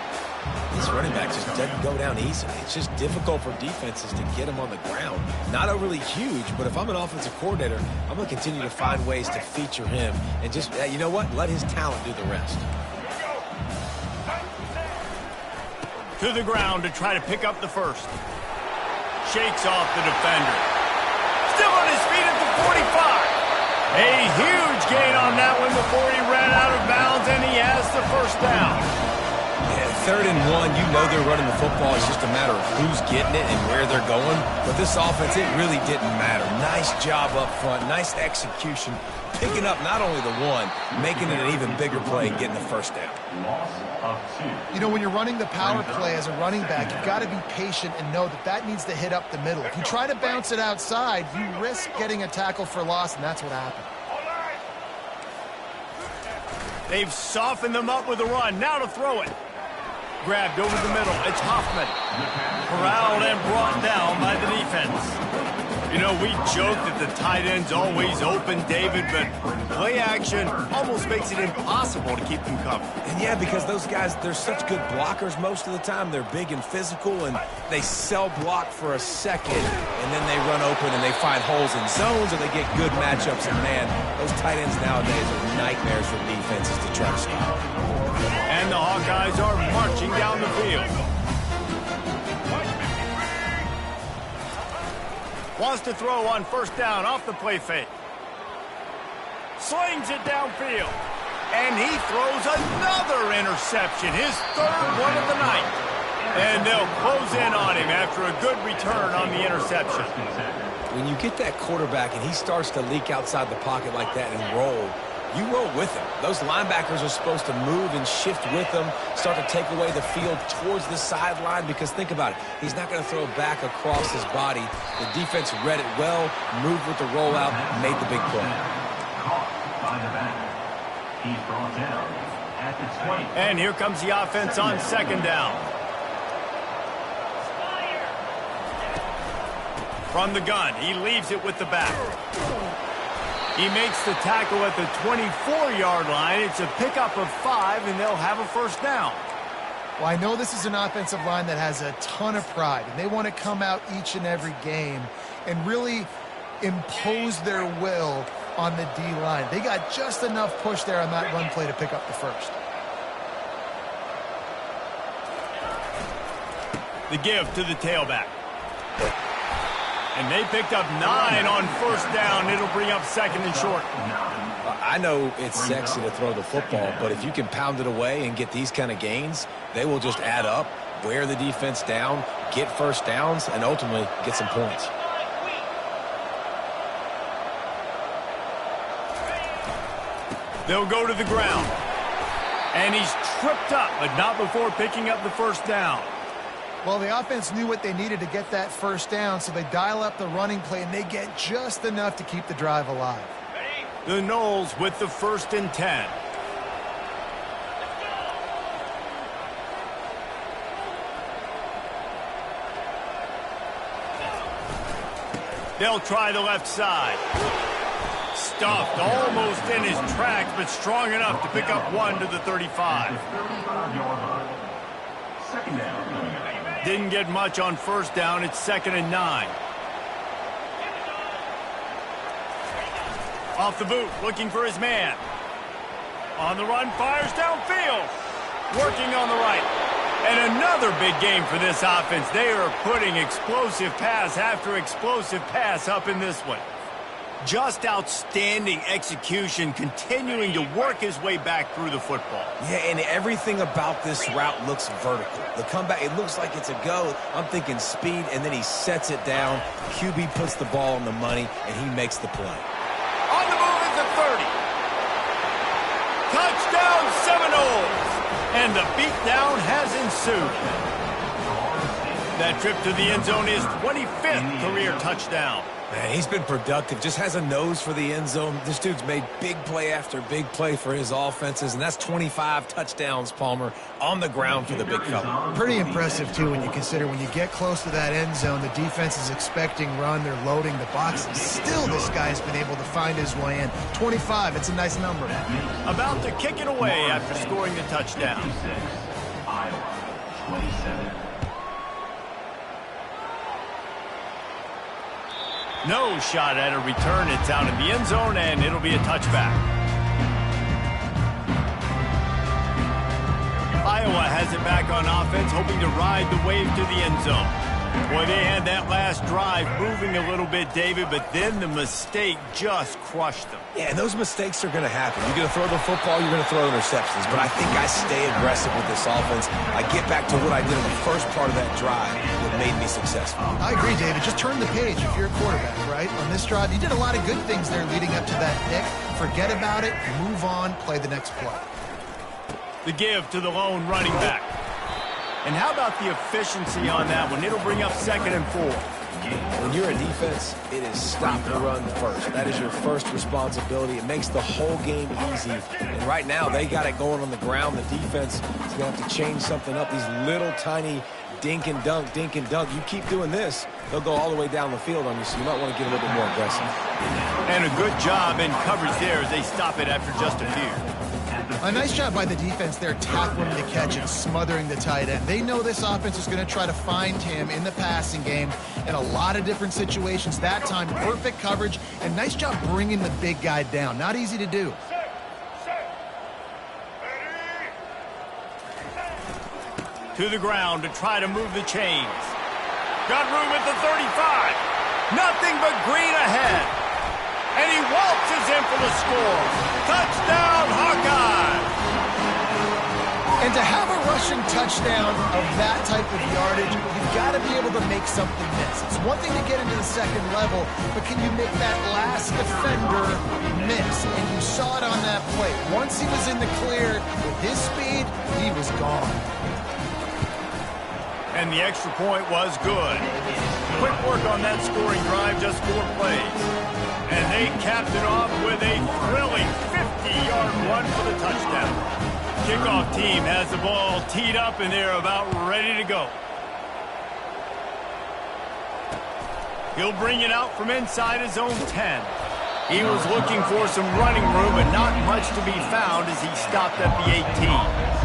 Speaker 3: This running back just doesn't go down easily. It's just difficult for defenses to get him on the ground. Not overly huge, but if I'm an offensive coordinator, I'm going to continue to find ways to feature him and just, you know what, let his talent do the rest.
Speaker 1: To the ground to try to pick up the first. Shakes off the defender. Still on his feet at the 45. A huge gain on that one before he ran out of bounds, and he has the first down.
Speaker 3: Yeah, 3rd and 1, you know they're running the football. It's just a matter of who's getting it and where they're going. But this offense, it really didn't matter. Nice job up front, nice execution, picking up not only the one, making it an even bigger play and getting the first down.
Speaker 4: Loss of 2.
Speaker 2: You know, when you're running the power play as a running back, you've got to be patient and know that that needs to hit up the middle. If you try to bounce it outside, you risk getting a tackle for loss, and that's what happened.
Speaker 1: They've softened them up with a run. Now to throw it. Grabbed over the middle. It's Hoffman. Corralled and brought down by the defense. You know, we joke that the tight end's always open, David, but play action almost makes it impossible to keep them covered.
Speaker 3: And yeah, because those guys, they're such good blockers most of the time. They're big and physical, and they sell block for a second, and then they run open and they find holes in zones, or they get good matchups. And man, those tight ends nowadays are nightmares for defenses to try to stop.
Speaker 1: And the Hawkeyes are marching down the field. Wants to throw on first down off the play fake. Slings it downfield. And he throws another interception, his 3rd one of the night. And they'll close in on him after a good return on the interception.
Speaker 3: When you get that quarterback and he starts to leak outside the pocket like that and roll, you roll with him. Those linebackers are supposed to move and shift with him, start to take away the field towards the sideline, because think about it. He's not going to throw back across his body. The defense read it well, moved with the rollout, made the big play.
Speaker 4: Caught by the back. He's brought down at the 20.
Speaker 1: And here comes the offense on 2nd down. From the gun, he leaves it with the back. He makes the tackle at the 24-yard line. It's a pickup of 5, and they'll have a first down.
Speaker 2: Well, I know this is an offensive line that has a ton of pride, and they want to come out each and every game and really impose their will on the D-line. They got just enough push there on that run play to pick up the first.
Speaker 1: The give to the tailback. And they picked up 9 on first down. It'll bring up 2nd and short.
Speaker 3: I know it's sexy to throw the football, but if you can pound it away and get these kind of gains, they will just add up, wear the defense down, get first downs, and ultimately get some points.
Speaker 1: They'll go to the ground. And he's tripped up, but not before picking up the first down.
Speaker 2: Well, the offense knew what they needed to get that first down, so they dial up the running play, and they get just enough to keep the drive alive.
Speaker 1: The Noles with the 1st and 10. They'll try the left side. Stuffed almost in his tracks, but strong enough to pick up one to the 35.
Speaker 4: Second down.
Speaker 1: Didn't get much on first down. It's 2nd and 9. Off the boot, looking for his man. On the run, fires downfield. Working on the right. And another big game for this offense. They are putting explosive pass after explosive pass up in this one. Just outstanding execution, continuing to work his way back through the football.
Speaker 3: Yeah, and everything about this route looks vertical. The comeback, it looks like it's a go. I'm thinking speed, and then he sets it down. QB puts the ball on the money, and he makes the play.
Speaker 1: On the move is the 30. Touchdown Seminoles! And the beatdown has ensued. That trip to the end zone is 25th career touchdown.
Speaker 3: Man, he's been productive, just has a nose for the end zone. This dude's made big play after big play for his offenses, and that's 25 touchdowns, Palmer, on the ground for the big cover.
Speaker 2: Pretty impressive, too, when you consider when you get close to that end zone, the defense is expecting run, they're loading the boxes. Still, this guy's been able to find his way in. 25, it's a nice number.
Speaker 1: About to kick it away after scoring the touchdown.
Speaker 4: Iowa, 27.
Speaker 1: No shot at a return. It's out in the end zone, and it'll be a touchback. Iowa has it back on offense, hoping to ride the wave to the end zone. Boy, they had that last drive moving a little bit, David, but then the mistake just crushed them.
Speaker 3: Yeah, and those mistakes are going to happen. You're going to throw the football, you're going to throw interceptions. But I think I stay aggressive with this offense. I get back to what I did in the first part of that drive that made me successful.
Speaker 2: I agree, David. Just turn the page if you're a quarterback, right? On this drive, you did a lot of good things there leading up to that pick. Forget about it, move on, play the next play.
Speaker 1: The give to the lone running back. And how about the efficiency on that one? It'll bring up 2nd and 4.
Speaker 3: When you're a defense, it is stop the run first. That is your first responsibility. It makes the whole game easy. And right now, they got it going on the ground. The defense is going to have to change something up. These little tiny dink and dunk, dink and dunk. You keep doing this, they'll go all the way down the field on you, so you might want to get a little bit more aggressive.
Speaker 1: And a good job in coverage there as they stop it after just a few.
Speaker 2: A nice job by the defense there, tackling the catch and smothering the tight end. They know this offense is going to try to find him in the passing game in a lot of different situations. That time, perfect coverage, and nice job bringing the big guy down. Not easy to do.
Speaker 1: To the ground to try to move the chains. Got room at the 35. Nothing but green ahead. And he waltzes in for the score. Touchdown, Hawkeyes!
Speaker 2: And to have a rushing touchdown of that type of yardage, you've got to be able to make something miss. It's one thing to get into the second level, but can you make that last defender miss? And you saw it on that play. Once he was in the clear, with his speed, he was gone.
Speaker 1: And the extra point was good. Quick work on that scoring drive, just 4 plays. And they capped it off with a thrilling 50-yard run for the touchdown. Kickoff team has the ball teed up, and they're about ready to go. He'll bring it out from inside his own 10. He was looking for some running room, but not much to be found as he stopped at the 18.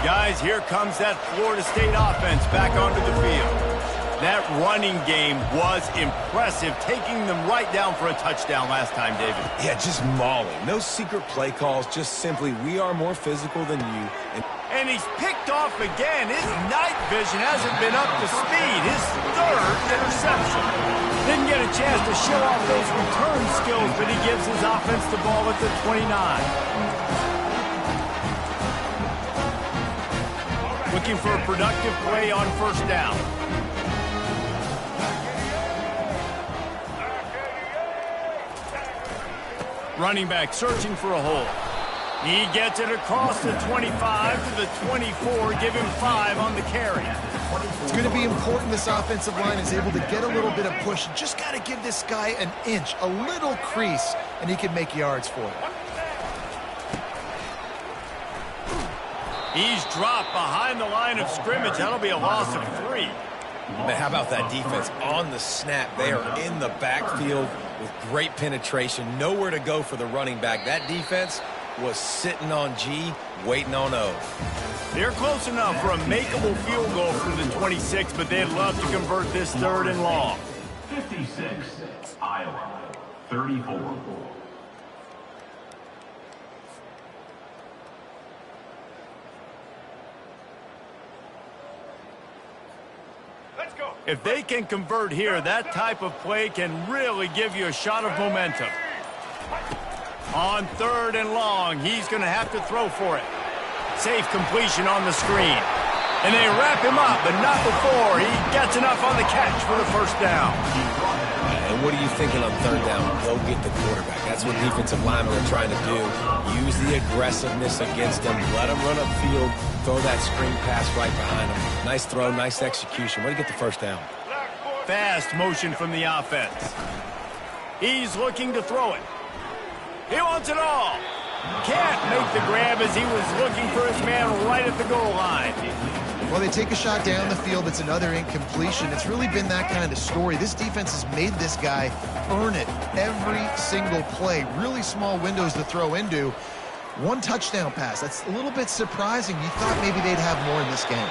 Speaker 1: Guys, here comes that Florida State offense back onto the field. That running game was impressive, taking them right down for a touchdown last time, David.
Speaker 3: Yeah, just mauling. No secret play calls, just simply, we are more physical than you.
Speaker 1: And he's picked off again. His night vision hasn't been up to speed. His 3rd interception. Didn't get a chance to show off those return skills, but he gives his offense the ball at the 29. Looking for a productive play on first down. Running back searching for a hole. He gets it across the 25 to the 24, give him 5 on the carry.
Speaker 2: It's going to be important this offensive line is able to get a little bit of push. Just got to give this guy an inch, a little crease, and he can make yards for it.
Speaker 1: He's dropped behind the line of scrimmage. That'll be a loss of 3.
Speaker 3: Man, how about that defense on the snap? They are in the backfield with great penetration. Nowhere to go for the running back. That defense was sitting on G, waiting on O.
Speaker 1: They're close enough for a makeable field goal from the 26, but they'd love to convert this 3rd and long.
Speaker 4: 56, Iowa, 34.
Speaker 1: If they can convert here, that type of play can really give you a shot of momentum. On 3rd and long, he's going to have to throw for it. Safe completion on the screen. And they wrap him up, but not before he gets enough on the catch for the 1st down.
Speaker 3: And what are you thinking on 3rd down? Go get the quarterback. That's what defensive linemen are trying to do. Use the aggressiveness against them. Let them run upfield. Throw that screen pass right behind them. Nice throw, nice execution. Way to get the 1st down.
Speaker 1: Fast motion from the offense. He's looking to throw it. He wants it all. Can't make the grab as he was looking for his man right at the goal line.
Speaker 2: Well, they take a shot down the field. It's another incompletion. It's really been that kind of story. This defense has made this guy earn it every single play. Really small windows to throw into. 1 touchdown pass. That's a little bit surprising. You thought maybe they'd have more in this game.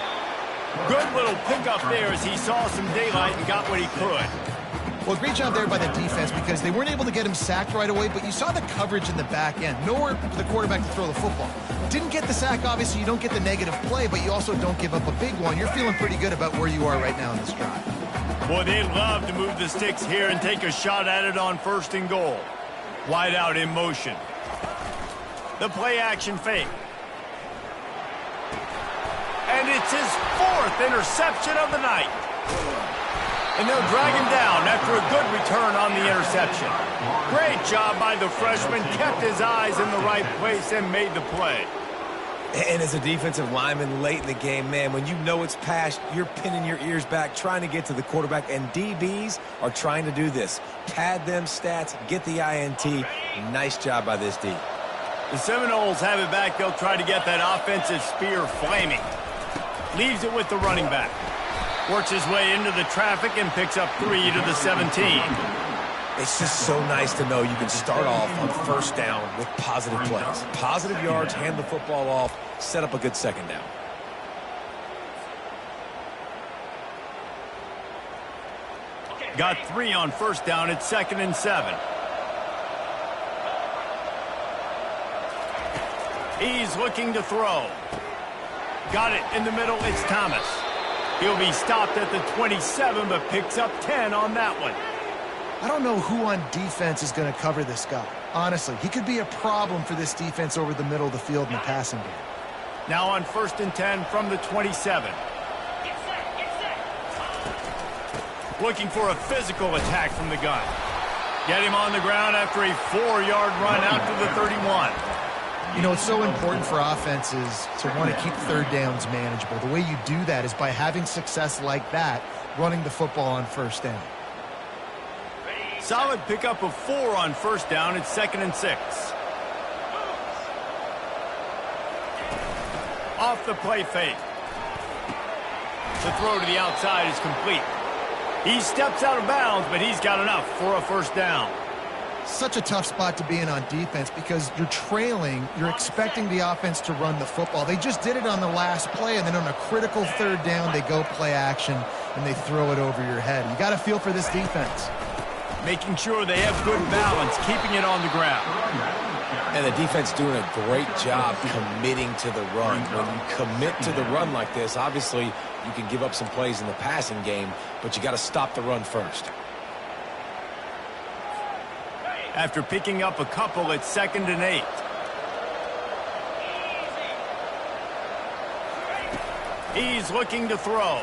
Speaker 1: Good little pickup there as he saw some daylight and got what he could.
Speaker 2: Well, great job there by the defense because they weren't able to get him sacked right away, but you saw the coverage in the back end. Nowhere for the quarterback to throw the football. Didn't get the sack, obviously. You don't get the negative play, but you also don't give up a big one. You're feeling pretty good about where you are right now in this drive.
Speaker 1: Boy, they'd love to move the sticks here and take a shot at it on 1st and goal. Wide out in motion. The play action fake. And it's his 4th interception of the night. And they'll drag him down after a good return on the interception. Great job by the freshman. Kept his eyes in the right place and made the play.
Speaker 3: And as a defensive lineman late in the game, man, when you know it's passed, you're pinning your ears back, trying to get to the quarterback, and DBs are trying to do this. Pad them stats, get the INT. Nice job by this D.
Speaker 1: The Seminoles have it back. They'll try to get that offensive spear flaming. Leaves it with the running back. Works his way into the traffic and picks up 3 to the 17.
Speaker 3: It's just so nice to know you can start off on 1st down with positive plays. Positive yards, hand the football off, set up a good 2nd down.
Speaker 1: Got 3 on 1st down. It's 2nd and 7. He's looking to throw. Got it in the middle. It's Thomas. He'll be stopped at the 27, but picks up 10 on that one.
Speaker 2: I don't know who on defense is going to cover this guy. Honestly, he could be a problem for this defense over the middle of the field in the passing game.
Speaker 1: Now on 1st and 10 from the 27. Looking for a physical attack from the gun. Get him on the ground after a 4-yard run out to the 31.
Speaker 2: You know, it's so important for offenses to want to keep 3rd downs manageable. The way you do that is by having success like that, running the football on 1st down.
Speaker 1: Solid pickup of 4 on 1st down. It's 2nd and 6. Off the play fake. The throw to the outside is complete. He steps out of bounds, but he's got enough for a 1st down.
Speaker 2: Such a tough spot to be in on defense because you're trailing. You're expecting the offense to run the football. They just did it on the last play, and then on a critical 3rd down, they go play action, and they throw it over your head. You got to feel for this defense.
Speaker 1: Making sure they have good balance, keeping it on the ground.
Speaker 3: And the defense doing a great job committing to the run. When you commit to the run like this, obviously you can give up some plays in the passing game, but you got to stop the run first.
Speaker 1: After picking up a couple, it's 2nd and 8. He's looking to throw.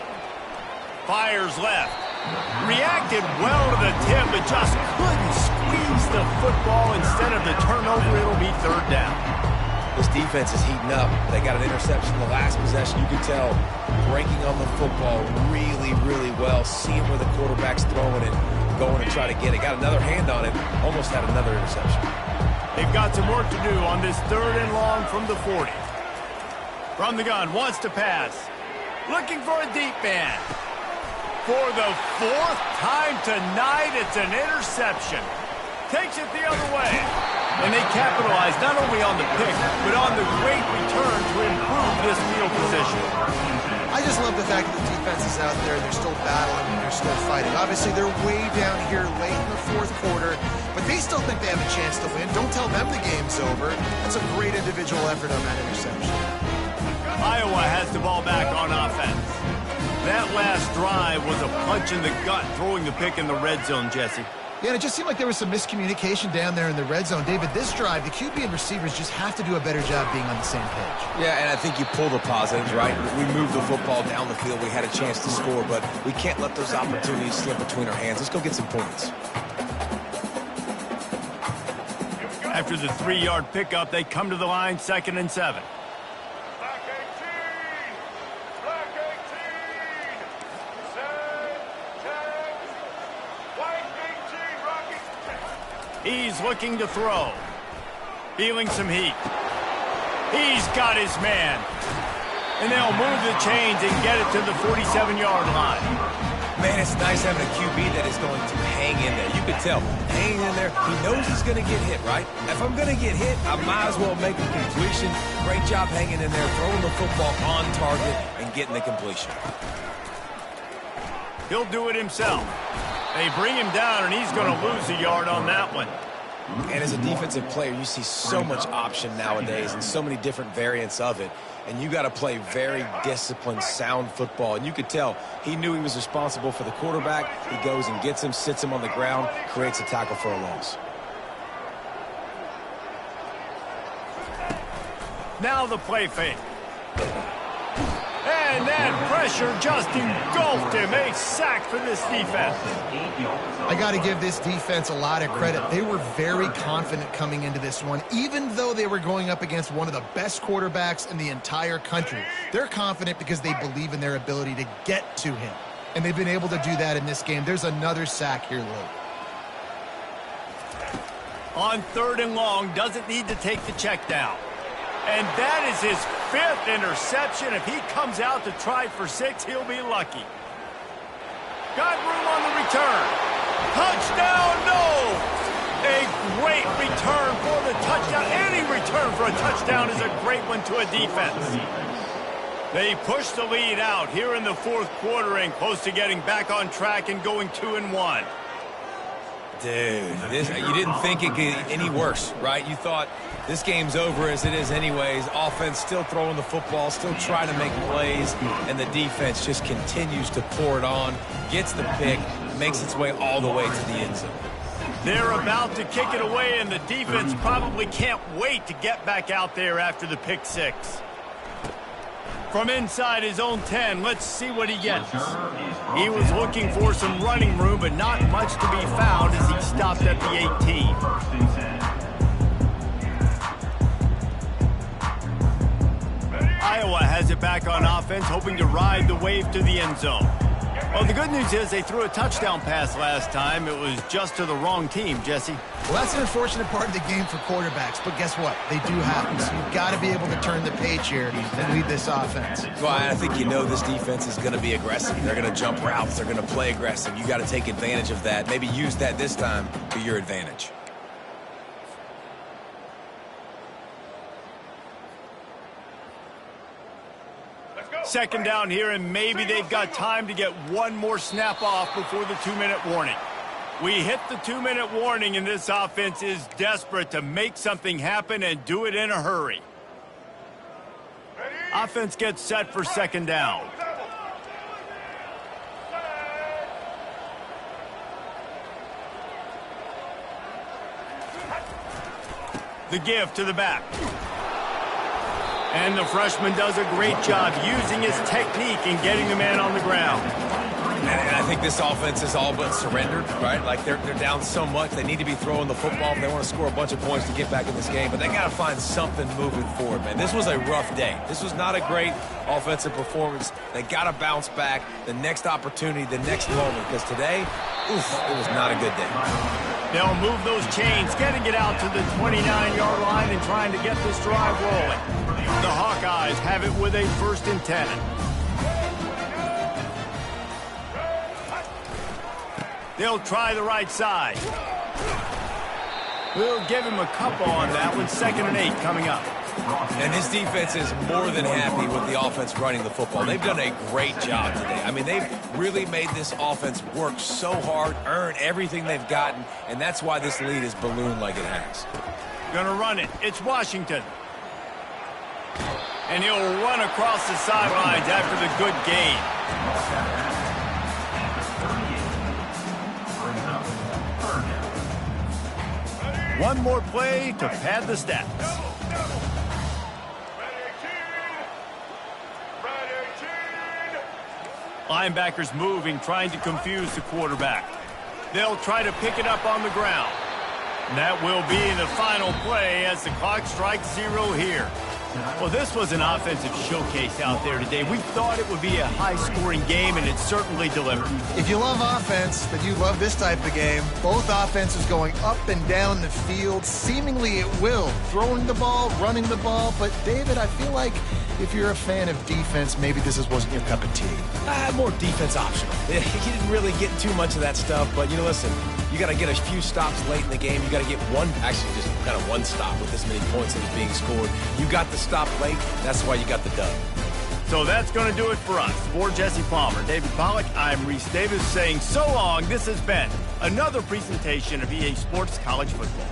Speaker 1: Fires left. Reacted well to the tip, but just couldn't squeeze the football. Instead of the turnover, it'll be 3rd down.
Speaker 3: This defense is heating up. They got an interception in the last possession. You can tell breaking on the football really, really well, seeing where the quarterback's throwing it, going to try to get it. Got another hand on it, almost had another interception.
Speaker 1: They've got some work to do on this 3rd and long from the 40. From the gun, wants to pass. Looking for a deep man. For the 4th time tonight, it's an interception. Takes it the other way. And they capitalize not only on the pick, but on the great return to improve this field position.
Speaker 2: I just love the fact that the defense is out there. They're still battling and they're still fighting. Obviously, they're way down here late in the 4th quarter, but they still think they have a chance to win. Don't tell them the game's over. That's a great individual effort on that interception.
Speaker 1: Iowa has the ball back on offense. That last drive was a punch in the gut, throwing the pick in the red zone, Jesse.
Speaker 2: Yeah, and it just seemed like there was some miscommunication down there in the red zone. David, this drive, the QB and receivers just have to do a better job being on the same page.
Speaker 3: Yeah, and I think you pull the positives, right? We moved the football down the field. We had a chance to score, but we can't let those opportunities slip between our hands. Let's go get some points.
Speaker 1: After the 3-yard pickup, they come to the line, 2nd and 7. He's looking to throw. Feeling some heat. He's got his man. And they'll move the chains and get it to the 47-yard line.
Speaker 3: Man, it's nice having a QB that is going to hang in there. You could tell, hanging in there, he knows he's going to get hit, right? If I'm going to get hit, I might as well make a completion. Great job hanging in there, throwing the football on target and getting the completion.
Speaker 1: He'll do it himself. They bring him down, and he's going to lose a yard on that one.
Speaker 3: And as a defensive player, you see so much option nowadays and so many different variants of it. And you got to play very disciplined, sound football. And you could tell he knew he was responsible for the quarterback. He goes and gets him, sits him on the ground, creates a tackle for a loss.
Speaker 1: Now the play fake. And that pressure just engulfed him. A sack for this defense.
Speaker 2: I got to give this defense a lot of credit. They were very confident coming into this one, even though they were going up against one of the best quarterbacks in the entire country. They're confident because they believe in their ability to get to him. And they've been able to do that in this game. There's another sack here late.
Speaker 1: On 3rd and long, doesn't need to take the check down. And that is his 5th interception. If he comes out to try for 6, he'll be lucky. Got room on the return. Touchdown, no! A great return for the touchdown. Any return for a touchdown is a great one to a defense. They push the lead out here in the 4th quarter and close to getting back on track and going 2-1.
Speaker 3: Dude, you didn't think it could get any worse, right? You thought this game's over as it is anyways. Offense still throwing the football, still trying to make plays, and the defense just continues to pour it on, gets the pick, makes its way all the way to the end zone.
Speaker 1: They're about to kick it away, and the defense probably can't wait to get back out there after the pick 6. From inside his own 10, let's see what he gets. He was looking for some running room, but not much to be found as he stopped at the 18. Iowa has it back on offense, hoping to ride the wave to the end zone. Well, the good news is they threw a touchdown pass last time. It was just to the wrong team, Jesse.
Speaker 2: Well, that's an unfortunate part of the game for quarterbacks, but guess what? They do happen. So you've got to be able to turn the page here and lead this offense.
Speaker 3: Well, I think you know this defense is going to be aggressive. They're going to jump routes. They're going to play aggressive. You got to take advantage of that. Maybe use that this time to your advantage.
Speaker 1: Second down here, and maybe they've got time to get one more snap off before the 2-minute warning. We hit the 2-minute warning, and this offense is desperate to make something happen and do it in a hurry. Offense gets set for second down. The give to the back. And the freshman does a great job using his technique and getting the man on the ground.
Speaker 3: And I think this offense is all but surrendered, right? Like they're down so much. They need to be throwing the football if they want to score a bunch of points to get back in this game. But they got to find something moving forward, man. This was a rough day. This was not a great offensive performance. They got to bounce back the next opportunity, the next moment. Because today, oof, it was not a good day.
Speaker 1: They'll move those chains, getting it out to the 29-yard line and trying to get this drive rolling. The Hawkeyes have it with a 1st and 10. They'll try the right side. We'll give him a couple on that one. 2nd and 8 coming up.
Speaker 3: And this defense is more than happy with the offense running the football. They've done a great job today. I mean, they've really made this offense work so hard, earn everything they've gotten, and that's why this lead is ballooned like it has.
Speaker 1: Gonna run it. It's Washington. And he'll run across the sidelines after the good gain. One more play to pad the stats. Linebackers moving, trying to confuse the quarterback. They'll try to pick it up on the ground. And that will be the final play as the clock strikes 0 here. Well, this was an offensive showcase out there today. We thought it would be a high-scoring game, and it certainly delivered.
Speaker 2: If you love offense, then you love this type of game. Both offenses going up and down the field, seemingly at will. Throwing the ball, running the ball. But, David, I feel like if you're a fan of defense, maybe this wasn't your cup of tea.
Speaker 3: More defense optional. He didn't really get too much of that stuff, but, listen, you got to get a few stops late in the game. You got to get just kind of one stop with this many points that is being scored. You got the stop late. That's why you got the dub.
Speaker 1: So that's going to do it for us. For Jesse Palmer, David Pollack, I'm Reese Davis saying so long. This has been another presentation of EA Sports College Football.